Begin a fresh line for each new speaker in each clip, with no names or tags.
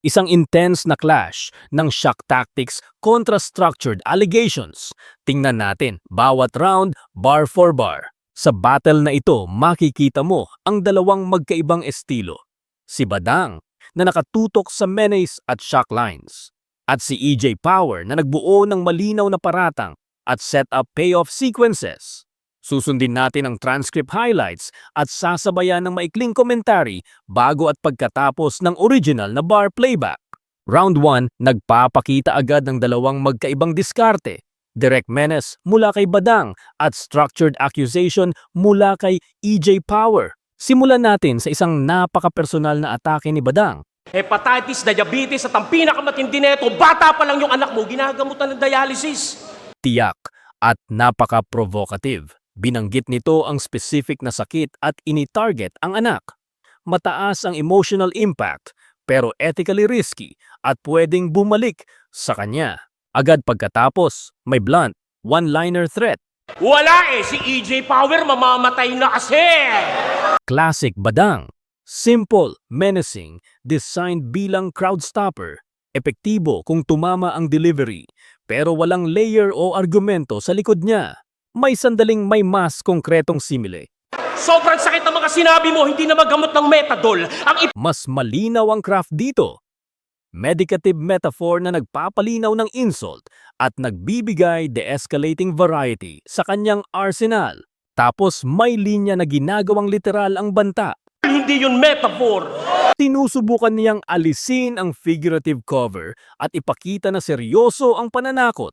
Isang intense na clash ng shock tactics kontra structured allegations. Tingnan natin bawat round bar for bar. Sa battle na ito, makikita mo ang dalawang magkaibang estilo. Si Badang na nakatutok sa menace at shock lines. At si EJ Power na nagbuo ng malinaw na paratang at set up payoff sequences. Susundin natin ang transcript highlights at sasabayan ng maikling commentary bago at pagkatapos ng original na bar playback. Round 1, nagpapakita agad ng dalawang magkaibang diskarte. Direct menace mula kay Badang at structured accusation mula kay EJ Power. Simulan natin sa isang napaka-personal na atake ni Badang.
Hepatitis, diabetes at ang pinakamatindi nito, bata pa lang yung anak mo, ginagamutan ng dialysis.
Tiyak at napaka-provocative. Binanggit nito ang specific na sakit at ini-target ang anak. Mataas ang emotional impact pero ethically risky at pwedeng bumalik sa kanya. Agad pagkatapos, may blunt, one-liner threat.
Wala si EJ Power mamamatay na kasi.
Classic Badang. Simple, menacing, designed bilang crowd stopper. Epektibo kung tumama ang delivery, pero walang layer o argumento sa likod niya. May sandaling may mas konkretong simile.
Sobrang sakit ng mga sinabi mo, hindi na magamot ng metadol.
Mas malinaw ang craft dito. Medicative metaphor na nagpapalinaw ng insult at nagbibigay de-escalating variety sa kanyang arsenal. Tapos may linya na ginagawang literal ang banta.
Hindi yun metaphor.
Sinusubukan niyang alisin ang figurative cover at ipakita na seryoso ang pananakot.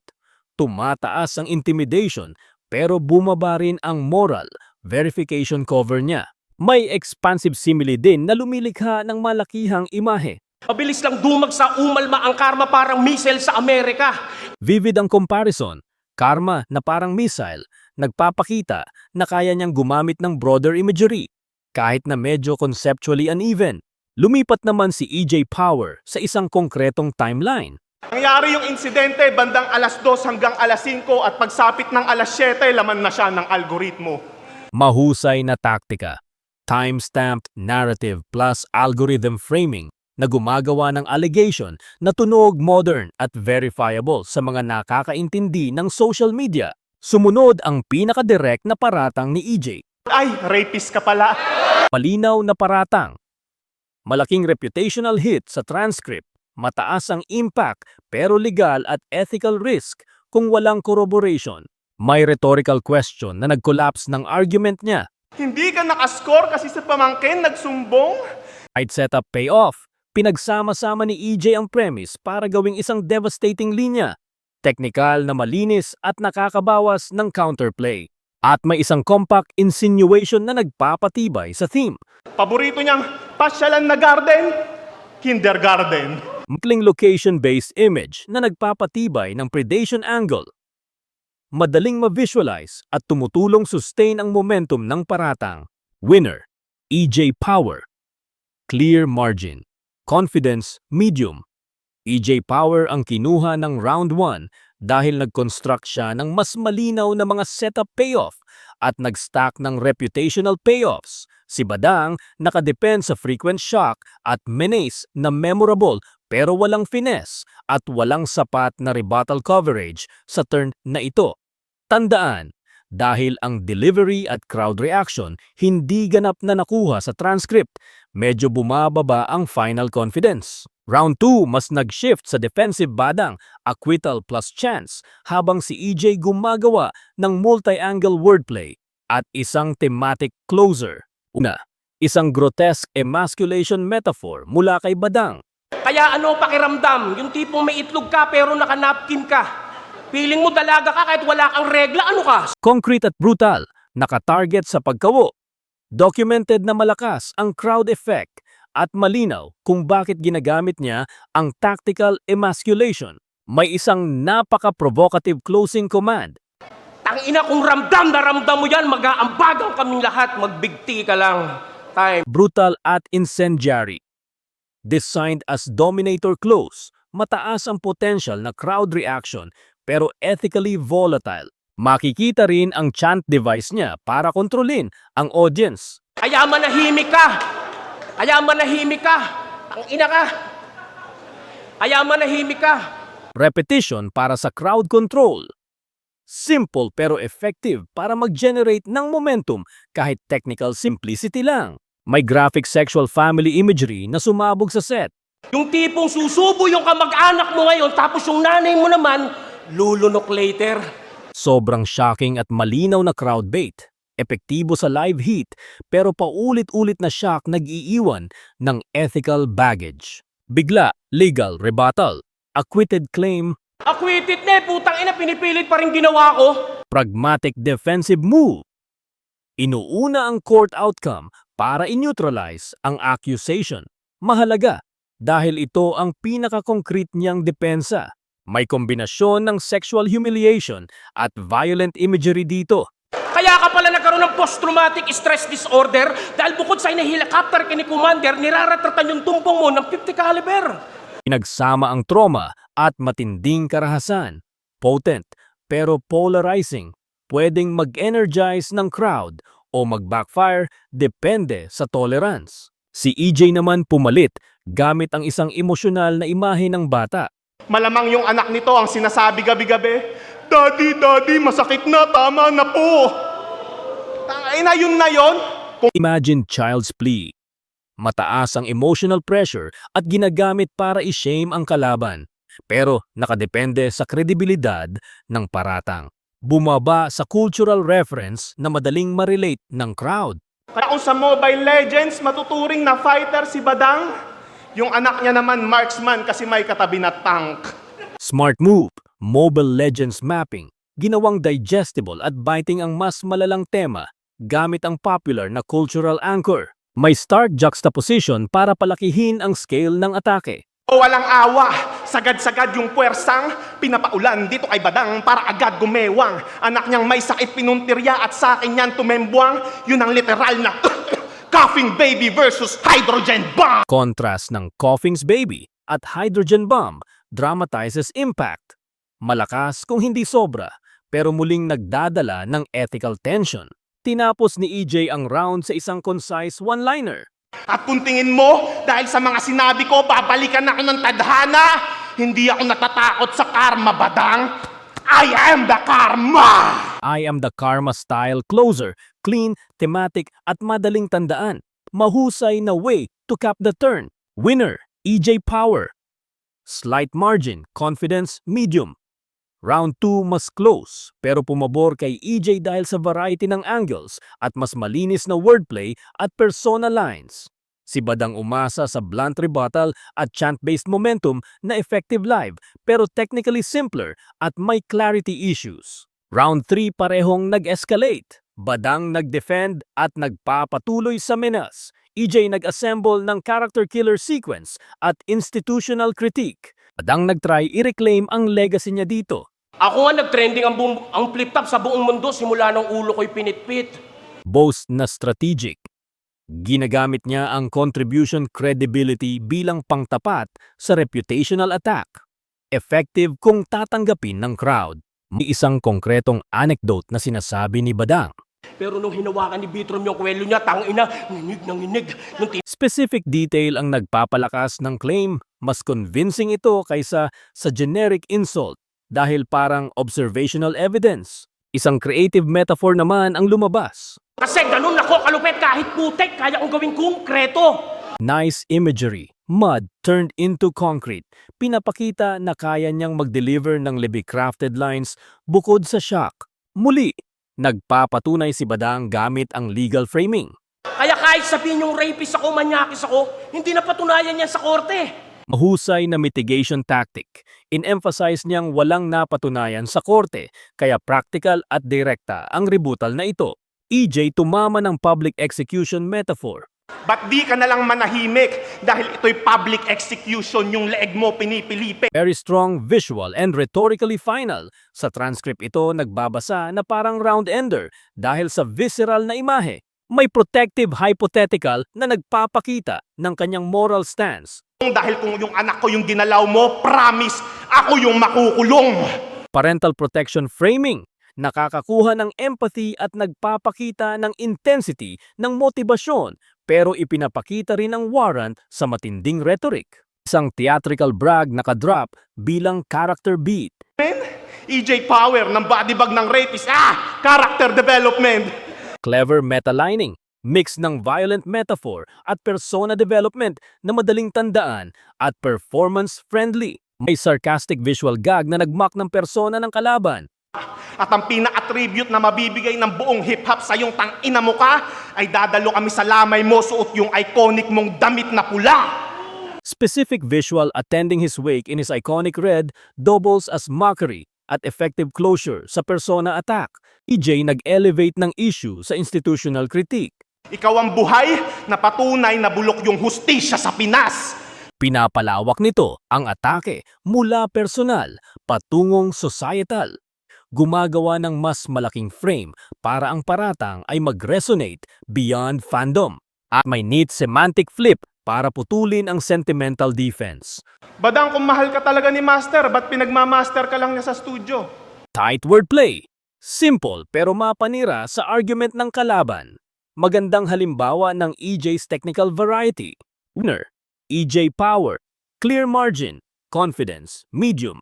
Tumataas ang intimidation pero bumaba rin ang moral verification cover niya. May expansive simile din na lumilikha ng malakihang imahe.
Mabilis lang dumag sa umalma ang karma parang missile sa Amerika.
Vivid ang comparison. Karma na parang missile, nagpapakita na kaya niyang gumamit ng broader imagery. Kahit na medyo conceptually uneven, lumipat naman si EJ Power sa isang konkretong timeline.
Nangyari yung insidente bandang alas 2 hanggang alas 5 at pagsapit ng alas 7, laman na siya ng algoritmo.
Mahusay na taktika. Time-stamped narrative plus algorithm framing na gumagawa ng allegation na tunog, modern at verifiable sa mga nakakaintindi ng social media. Sumunod ang pinaka-direct na paratang ni EJ.
Ay, rapist ka pala.
Palinaw na paratang. Malaking reputational hit sa transcript. Mataas ang impact pero legal at ethical risk kung walang corroboration. May rhetorical question na nag-collapse ng argument niya.
Hindi ka nakascore kasi sa pamangkin nagsumbong?
I'd set up payoff. Pinagsama-sama ni EJ ang premise para gawing isang devastating linya. Teknikal na malinis at nakakabawas ng counterplay. At may isang compact insinuation na nagpapatibay sa theme.
Paborito niyang pasyalan na garden, kindergarten.
Mukling location-based image na nagpapatibay ng predation angle. Madaling ma-visualize at tumutulong sustain ang momentum ng paratang. Winner, EJ Power. Clear margin. Confidence, medium. EJ Power ang kinuha ng round 1 dahil nag-construct siya ng mas malinaw na mga setup payoff at nag-stack ng reputational payoffs. Si Badang nakadepend sa frequent shock at menace na memorable pero walang finesse at walang sapat na rebuttal coverage sa turn na ito. Tandaan, dahil ang delivery at crowd reaction hindi ganap na nakuha sa transcript, medyo bumababa ang final confidence. Round 2, mas nag-shift sa defensive Badang, acquittal plus chance, habang si EJ gumagawa ng multi-angle wordplay at isang thematic closer. Una, isang grotesque emasculation metaphor mula kay Badang.
Kaya ano pakiramdam? Yung tipong may itlog ka pero naka-napkin ka. Feeling mo dalaga ka kahit wala kang regla, ano ka?
Concrete at brutal, nakatarget sa pagkawo. Documented na malakas ang crowd effect at malinaw kung bakit ginagamit niya ang tactical emasculation. May isang napaka-provocative closing command.
Tangina kung ramdam na ramdam mo yan, mag-aambagan kaming lahat, magbigti ka lang. Time.
Brutal at incendiary. Designed as dominator close, mataas ang potential na crowd reaction pero ethically volatile. Makikita rin ang chant device niya para kontrolin ang audience.
Kaya manahimik ka! Kaya manahimik ka! Ang ina ka! Kaya manahimik ka.
Repetition para sa crowd control. Simple pero effective para mag-generate ng momentum kahit technical simplicity lang. May graphic sexual family imagery na sumabog sa set.
Yung tipong susubo yung kamag-anak mo ngayon tapos yung nanay mo naman, lulunok later.
Sobrang shocking at malinaw na crowd bait. Epektibo sa live heat pero paulit-ulit na shock nag-iiwan ng ethical baggage. Bigla, legal rebuttal. Acquitted claim,
Acquitted na putang ina, pinipilit pa rin ginawa ko.
pragmatic defensive move. Inuuna ang court outcome para i-neutralize ang accusation. Mahalaga dahil ito ang pinaka-concrete niyang depensa. May kombinasyon ng sexual humiliation at violent imagery dito.
Kaya ka pala nagkaroon ng post-traumatic stress disorder dahil bukod sa helicopter ka ni Commander, niraratratan yung tumpong mo ng 50 caliber.
Pinagsama ang trauma at matinding karahasan. Potent pero polarizing. Pwedeng mag-energize ng crowd o mag-backfire depende sa tolerance. Si EJ naman pumalit gamit ang isang emosyonal na imahe ng bata.
Malamang yung anak nito ang sinasabi gabi-gabi, Daddy, Daddy, masakit na, tama na po. Tangay na yun na yun.
Imagine child's plea. Mataas ang emotional pressure at ginagamit para i-shame ang kalaban. Pero nakadepende sa kredibilidad ng paratang. Bumaba sa cultural reference na madaling ma-relate ng crowd.
Kaya kung sa Mobile Legends, matuturing na fighter si Badang, yung anak niya naman marksman kasi may katabi na tank.
Smart move, Mobile Legends mapping. Ginawang digestible at biting ang mas malalang tema gamit ang popular na cultural anchor. May stark juxtaposition para palakihin ang scale ng atake.
O walang awa, sagad-sagad yung puwersang pinapaulan dito kay Badang para agad gumewang. Anak niyang may sakit pinuntirya at sa akin yan tumembuang, yun ang literal na coughing baby versus hydrogen bomb.
Contrast ng coughing's baby at hydrogen bomb dramatizes impact. Malakas kung hindi sobra, pero muling nagdadala ng ethical tension. Tinapos ni EJ ang round sa isang concise one-liner.
At kung tingin mo, dahil sa mga sinabi ko, babalikan ako ng tadhana, hindi ako natatakot sa karma, Badang. I am the karma!
I am the karma style closer, clean, thematic at madaling tandaan. Mahusay na way to cap the turn. Winner, EJ Power. Slight margin, confidence, medium. Round 2 mas close pero pumabor kay EJ dahil sa variety ng angles at mas malinis na wordplay at persona lines. Si Badang umasa sa blunt rebuttal at chant-based momentum na effective live pero technically simpler at may clarity issues. Round 3 parehong nag-escalate. Badang nag-defend at nagpapatuloy sa menas. EJ nag-assemble ng character killer sequence at institutional critique. Badang nag-try i-reclaim ang legacy niya dito.
Ako nga nag-trending ang flip-top sa buong mundo simula nung ulo ko'y pinitpit.
Boast na strategic. Ginagamit niya ang contribution credibility bilang pangtapat sa reputational attack. Effective kung tatanggapin ng crowd. May isang konkretong anecdote na sinasabi ni Badang.
Pero nung hinawakan ni Bitrom yung kwelo niya, tangina, nginig na nginig. Nung
Specific detail ang nagpapalakas ng claim. Mas convincing ito kaysa sa generic insult dahil parang observational evidence. Isang creative metaphor naman ang lumabas.
Kasi ganun ako kalupit kahit putek, kaya kong gawing konkreto.
Nice imagery. Mud turned into concrete. Pinapakita na kaya niyang mag-deliver ng crafted lines bukod sa shock. Muli, nagpapatunay si Badang gamit ang legal framing.
Kaya kahit sabihin yung rapist ako, manyakis ako, hindi na patunayan yan sa korte.
Mahusay na mitigation tactic. In-emphasize niyang walang napatunayan sa korte, kaya practical at direkta ang rebuttal na ito. EJ tumama ng public execution metaphor.
Ba't di ka nalang manahimik dahil ito'y public execution yung leeg mo pinipilipi?
Very strong visual and rhetorically final. Sa transcript ito nagbabasa na parang round-ender dahil sa visceral na imahe. May protective hypothetical na nagpapakita ng kanyang moral stance.
Dahil kung yung anak ko yung ginalaw mo, promise, ako yung makukulong.
Parental protection framing. Nakakakuha ng empathy at nagpapakita ng intensity ng motibasyon pero ipinapakita rin ang warrant sa matinding rhetoric. Isang theatrical brag nakadrop bilang character beat.
Men, EJ Power ng body bag ng rapist. Character development.
Clever meta-lining, mix ng violent metaphor at persona development na madaling tandaan at performance-friendly. May sarcastic visual gag na nagmock ng persona ng kalaban.
At ang pinaka-tribute na mabibigay ng buong hip-hop sa iyong tang-ina mo ka, ay dadalo kami sa lamay mo suot yung iconic mong damit na pula.
Specific visual attending his wake in his iconic red doubles as mockery at effective closure sa persona attack. EJ nag-elevate ng issue sa institutional critique.
Ikaw ang buhay na patunay na bulok yung hustisya sa Pinas.
Pinapalawak nito ang atake mula personal patungong societal. Gumagawa ng mas malaking frame para ang paratang ay mag-resonate beyond fandom. At may neat semantic flip para putulin ang sentimental defense.
Badang kung mahal ka talaga ni Master, ba't pinagmamaster ka lang niya sa studio?
Tight wordplay. Simple pero mapanira sa argument ng kalaban. Magandang halimbawa ng EJ's technical variety. Winner, EJ Power. Clear margin, confidence, medium.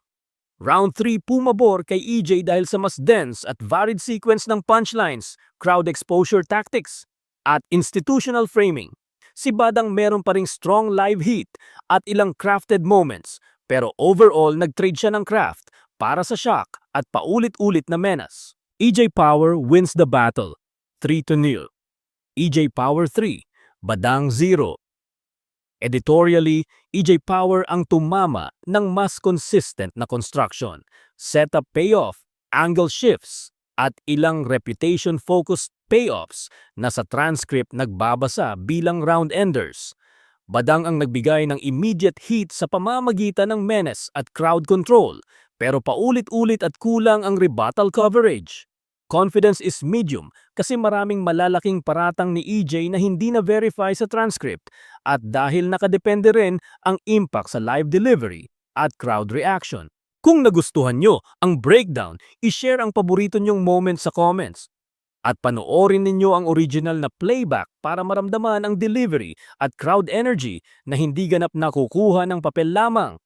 Round 3 pumabor kay EJ dahil sa mas dense at varied sequence ng punchlines, crowd exposure tactics, at institutional framing. Si Badang meron pa ring strong live heat at ilang crafted moments, pero overall nag-trade siya ng craft para sa shock at paulit-ulit na menace. EJ Power wins the battle, 3-0. EJ Power 3, Badang 0. Editorially, EJ Power ang tumama ng mas consistent na construction, setup payoff, angle shifts, at ilang reputation-focused payoffs na sa transcript nagbabasa bilang round enders. Badang ang nagbigay ng immediate heat sa pamamagitan ng menace at crowd control, pero paulit-ulit at kulang ang rebuttal coverage. Confidence is medium kasi maraming malalaking paratang ni EJ na hindi na-verify sa transcript at dahil nakadepende rin ang impact sa live delivery at crowd reaction. Kung nagustuhan nyo ang breakdown, ishare ang paborito nyong moment sa comments. At panoorin ninyo ang original na playback para maramdaman ang delivery at crowd energy na hindi ganap nakukuha ng papel lamang.